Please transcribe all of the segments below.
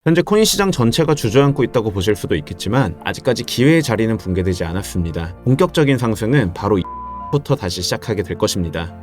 현재 코인 시장 전체가 주저앉고 있다고 보실 수도 있겠지만 아직까지 기회의 자리는 붕괴되지 않았습니다. 본격적인 상승은 바로 이부터 다시 시작하게 될 것입니다.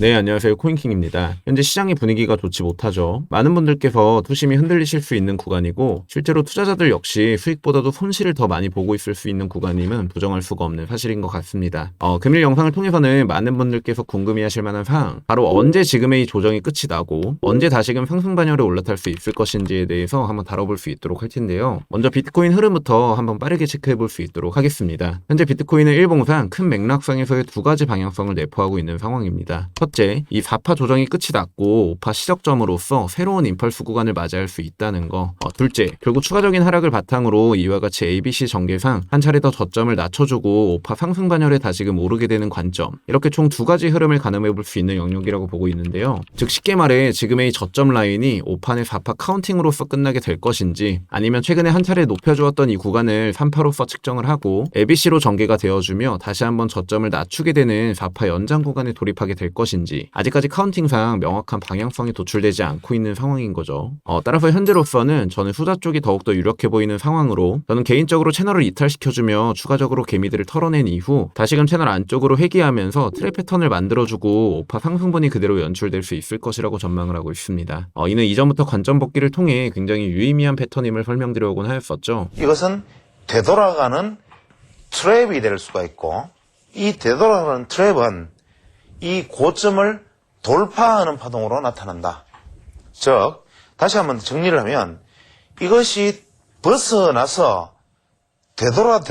네, 안녕하세요. 코인킹입니다. 현재 시장의 분위기가 좋지 못하죠. 많은 분들께서 투심이 흔들리실 수 있는 구간이고 실제로 투자자들 역시 수익보다도 손실을 더 많이 보고 있을 수 있는 구간임은 부정할 수가 없는 사실인 것 같습니다. 금일 영상을 통해서는 많은 분들께서 궁금해하실 만한 사항, 바로 언제 지금의 이 조정이 끝이 나고 언제 다시금 상승 반열에 올라탈 수 있을 것인지에 대해서 한번 다뤄볼 수 있도록 할 텐데요. 먼저 비트코인 흐름부터 한번 빠르게 체크해볼 수 있도록 하겠습니다. 현재 비트코인은 일봉상 큰 맥락상에서의 두 가지 방향성을 내포하고 있는 상황입니다. 첫째, 이 4파 조정이 끝이 났고 5파 시작점으로서 새로운 임펄스 구간을 맞이할 수 있다는 거. 둘째, 결국 추가적인 하락을 바탕으로 이와 같이 ABC 전개상 한 차례 더 저점을 낮춰주고 5파 상승 반열에 다시금 오르게 되는 관점. 이렇게 총 두 가지 흐름을 가늠해 볼 수 있는 영역이라고 보고 있는데요. 즉 쉽게 말해 지금의 이 저점 라인이 5판의 4파 카운팅으로서 끝나게 될 것인지, 아니면 최근에 한 차례 높여주었던 이 구간을 3파로서 측정을 하고 ABC로 전개가 되어주며 다시 한번 저점을 낮추게 되는 4파 연장 구간에 돌입하게 될 것인지, 아직까지 카운팅상 명확한 방향성이 도출되지 않고 있는 상황인 거죠. 따라서 현재로서는 저는 후자 쪽이 더욱더 유력해 보이는 상황으로, 저는 개인적으로 채널을 이탈시켜주며 추가적으로 개미들을 털어낸 이후 다시금 채널 안쪽으로 회귀하면서 트랩 패턴을 만들어주고 5파 상승분이 그대로 연출될 수 있을 것이라고 전망을 하고 있습니다. 이는 이전부터 관점 복귀를 통해 굉장히 유의미한 패턴임을 설명드려오곤 하였었죠. 이것은 되돌아가는 트랩이 될 수가 있고, 이 되돌아가는 트랩은 이 고점을 돌파하는 파동으로 나타난다. 즉, 다시 한번 정리를 하면 이것이 벗어나서 되돌아만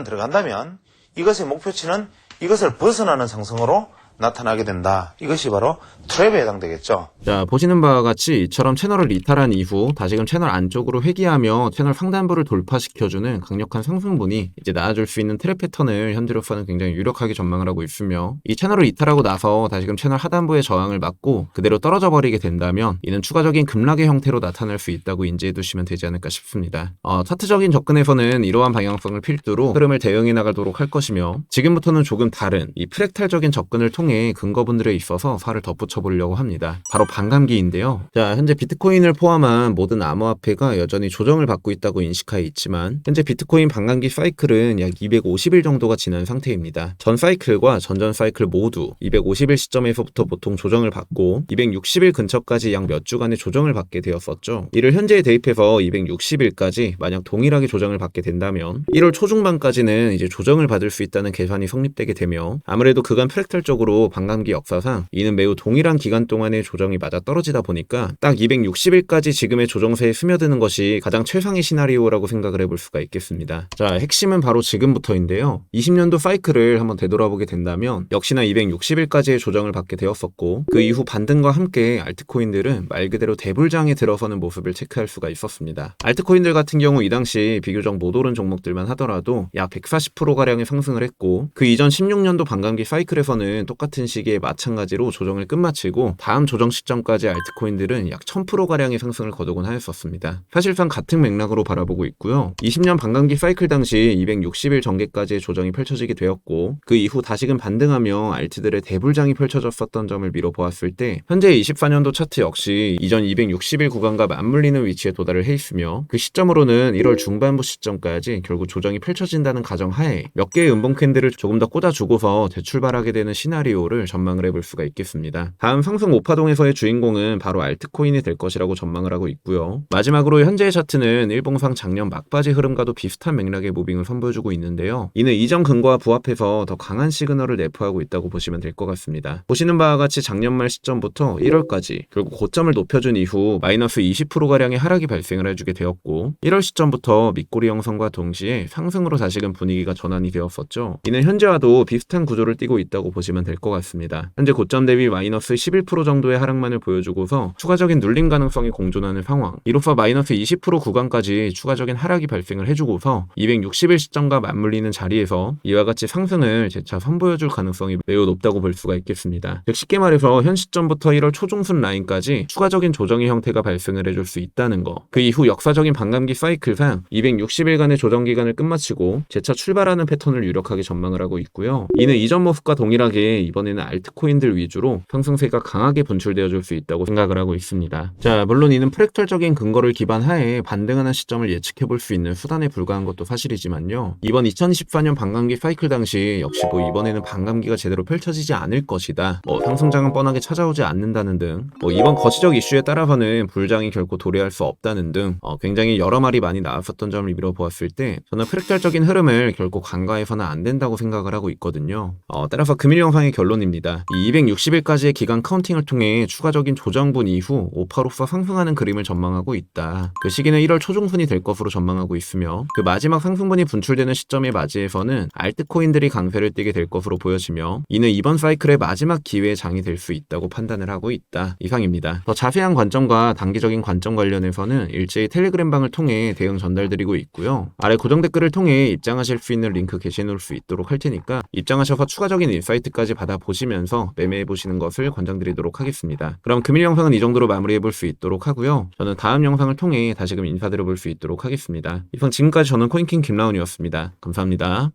들어간다면 이것의 목표치는 이것을 벗어나는 상승으로 나타나게 된다. 이것이 바로 트랩에 해당되겠죠. 자, 보시는 바와 같이 이처럼 채널을 이탈한 이후 다시금 채널 안쪽으로 회귀하며 채널 상단부를 돌파시켜주는 강력한 상승분이 이제 나아줄 수 있는 트랩 패턴을 현재로서는 굉장히 유력하게 전망을 하고 있으며, 이 채널을 이탈하고 나서 다시금 채널 하단부의 저항을 맞고 그대로 떨어져 버리게 된다면 이는 추가적인 급락의 형태로 나타날 수 있다고 인지해 두시면 되지 않을까 싶습니다. 차트적인 접근에서는 이러한 방향성을 필두로 흐름을 대응해 나가도록 할 것이며, 지금부터는 조금 다른 이 프랙탈적인 접근을 통해 근거분들에 있어서 살을 덧붙여 보려고 합니다. 바로 반감기인데요. 자, 현재 비트코인을 포함한 모든 암호화폐가 여전히 조정을 받고 있다고 인식하에 있지만 현재 비트코인 반감기 사이클은 약 250일 정도가 지난 상태입니다. 전 사이클과 전전 사이클 모두 250일 시점에서부터 보통 조정을 받고 260일 근처까지 약 몇 주간의 조정을 받게 되었었죠. 이를 현재에 대입해서 260일까지 만약 동일하게 조정을 받게 된다면 1월 초중반까지는 이제 조정을 받을 수 있다는 계산이 성립되게 되며, 아무래도 그간 프랙탈적으로 반감기 역사상 이는 매우 동일한 기간 동안의 조정이 맞아떨어지다 보니까 딱 260일까지 지금의 조정세에 스며드는 것이 가장 최상의 시나리오라고 생각을 해볼 수가 있겠습니다. 자, 핵심은 바로 지금부터인데요. 20년도 사이클을 한번 되돌아보게 된다면 역시나 260일까지의 조정을 받게 되었었고, 그 이후 반등과 함께 알트코인들은 말 그대로 대불장에 들어서는 모습을 체크할 수가 있었습니다. 알트코인들 같은 경우 이 당시 비교적 못 오른 종목들만 하더라도 약 140%가량의 상승을 했고, 그 이전 16년도 반감기 사이클에서는 똑같은 시기에 마찬가지로 조정을 끝마치고 다음 조정 시점까지 알트코인들은 약 1000%가량의 상승을 거두곤 하였었습니다. 사실상 같은 맥락으로 바라보고 있고요. 20년 반감기 사이클 당시 260일 전개까지의 조정이 펼쳐지게 되었고, 그 이후 다시금 반등하며 알트들의 대불장이 펼쳐졌었던 점을 미뤄 보았을 때 현재 24년도 차트 역시 이전 260일 구간과 맞물리는 위치에 도달을 해 있으며, 그 시점으로는 1월 중반부 시점까지 결국 조정이 펼쳐진다는 가정하에 몇 개의 음봉 캔들을 조금 더 꽂아주고서 재출발하게 되는 시나리오를 전망을 해볼 수가 있겠습니다. 다음 상승 5파동에서의 주인공은 바로 알트코인이 될 것이라고 전망을 하고 있고요. 마지막으로 현재의 차트는 일봉상 작년 막바지 흐름과도 비슷한 맥락의 무빙을 선보여주고 있는데요. 이는 이전 근거와 부합해서 더 강한 시그널을 내포하고 있다고 보시면 될 것 같습니다. 보시는 바와 같이 작년 말 시점부터 1월까지 결국 고점을 높여준 이후 마이너스 20%가량의 하락이 발생을 해주게 되었고, 1월 시점부터 밑꼬리 형성과 동시에 상승으로 다시금 분위기가 전환이 되었었죠. 이는 현재와도 비슷한 구조를 띠고 있다고 보시면 될 것 같습니다. 현재 고점 대비 마이너스 11% 정도의 하락만을 보여주고서 추가적인 눌림 가능성이 공존하는 상황, 이로써 마이너스 20% 구간까지 추가적인 하락이 발생을 해주고서 260일 시점과 맞물리는 자리에서 이와 같이 상승을 재차 선보여줄 가능성이 매우 높다고 볼 수가 있겠습니다. 즉 쉽게 말해서 현 시점부터 1월 초중순 라인까지 추가적인 조정의 형태가 발생을 해줄 수 있다는 거, 그 이후 역사적인 반감기 사이클상 260일간의 조정 기간을 끝마치고 재차 출발하는 패턴을 유력하게 전망을 하고 있고요. 이는 이전 모습과 동일하게 이번에는 알트코인들 위주로 상승세가 강하게 분출되어 줄 수 있다고 생각을 하고 있습니다. 자, 물론 이는 프랙탈적인 근거를 기반하에 반등하는 시점을 예측해 볼 수 있는 수단에 불과한 것도 사실이지만요. 이번 2024년 반감기 사이클 당시 역시 이번에는 반감기가 제대로 펼쳐지지 않을 것이다. 상승장은 뻔하게 찾아오지 않는다는 등 이번 거시적 이슈에 따라서는 불장이 결코 도래할 수 없다는 등 굉장히 여러 말이 많이 나왔었던 점을 미뤄보았을 때 저는 프랙탈적인 흐름을 결코 간과해서는 안 된다고 생각을 하고 있거든요. 따라서 금일 영상의 결론입니다. 이 260일까지의 기간 카운팅을 통해 추가적인 조정분 이후 5%로서 상승하는 그림을 전망하고 있다. 그 시기는 1월 초중순이 될 것으로 전망하고 있으며 그 마지막 상승분이 분출되는 시점에 맞이해서는 알트코인들이 강세를 띠게 될 것으로 보여지며 이는 이번 사이클의 마지막 기회의 장이 될 수 있다고 판단을 하고 있다. 이상입니다. 더 자세한 관점과 단기적인 관점 관련해서는 일제히 텔레그램방을 통해 대응 전달드리고 있고요. 아래 고정 댓글을 통해 입장하실 수 있는 링크 게시해 놓을 수 있도록 할 테니까 입장하셔서 추가적인 인사이트까지 받아보시면서 매매해보시는 것을 권장드리도록 하겠습니다. 그럼 금일 영상은 이 정도로 마무리해볼 수 있도록 하고요. 저는 다음 영상을 통해 다시금 인사드려볼 수 있도록 하겠습니다. 이상 지금까지 저는 코인킹 김라운이었습니다. 감사합니다.